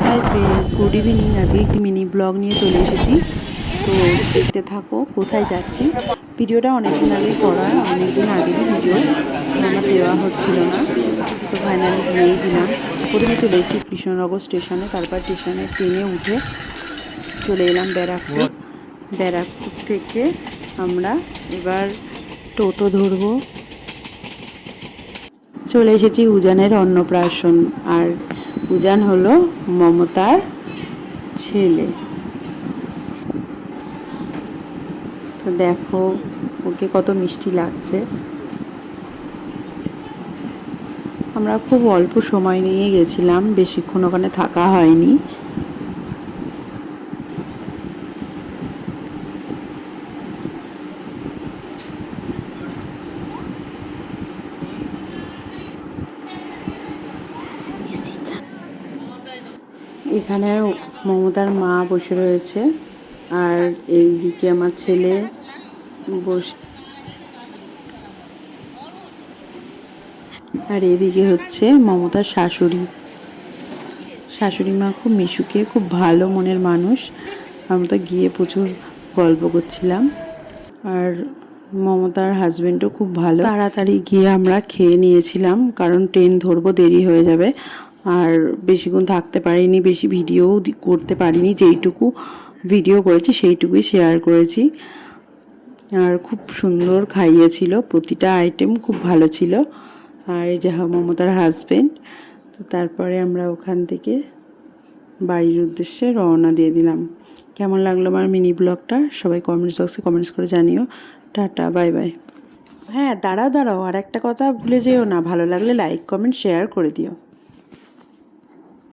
Hi friends, good evening. আজকে একটি mini blog নিয়ে চলে এসেছি। তো দেখতে থাকো কোথায় যাচ্ছি। ভিডিওটা অনেকদিন আগেই করা, অনেকদিন আগেরই ভিডিও, তো আমার দেওয়া হচ্ছিল না, তো ফাইনালি দিয়েই দিলাম। প্রথমে চলে এসেছি কৃষ্ণনগর স্টেশনে, তারপর স্টেশনে ট্রেনে উঠে চলে এলাম ব্যারাকপুর। ব্যারাকপুর থেকে আমরা এবার টোটো ধরবো। চলে এসেছি উজানের অন্নপ্রাশন, আর উজান হলো মমতার ছেলে। তো দেখো ওকে কত মিষ্টি লাগছে। আমরা খুব অল্প সময় নিয়ে গেছিলাম, বেশিক্ষণ ওখানে থাকা হয়নি। এখানে মমতার মা বসে রয়েছে, আর এইদিকে আমার ছেলে বসে, আর এদিকে হচ্ছে মমতার শাশুড়ি। শাশুড়ি মা খুব মিশুকে, খুব ভালো মনের মানুষ। আমরা তো গিয়ে প্রচুর গল্প করছিলাম। আর মমতার হাজবেন্ডও খুব ভালো। তাড়াতাড়ি গিয়ে আমরা খেয়ে নিয়েছিলাম, কারণ ট্রেন ধরবো, দেরি হয়ে যাবে। আর বেশিক্ষণ থাকতে পারিনি, বেশি ভিডিও করতে পারিনি। যেইটুকু ভিডিও করেছি সেইটুকুই শেয়ার করেছি। আর খুব সুন্দর খাইয়েছিল, প্রতিটা আইটেম খুব ভালো ছিল। আর এই যে মমতার হাজবেন্ড। তো তারপরে আমরা ওখান থেকে বাড়ির উদ্দেশ্যে রওনা দিয়ে দিলাম। কেমন লাগলো আমার মিনি ব্লগটা সবাই কমেন্টস বক্সে কমেন্টস করে জানিও। Tata, bye bye. হ্যাঁ, দাঁড়াও, আর একটা কথা ভুলে যেও না, ভালো লাগলে লাইক কমেন্ট শেয়ার করে দিও।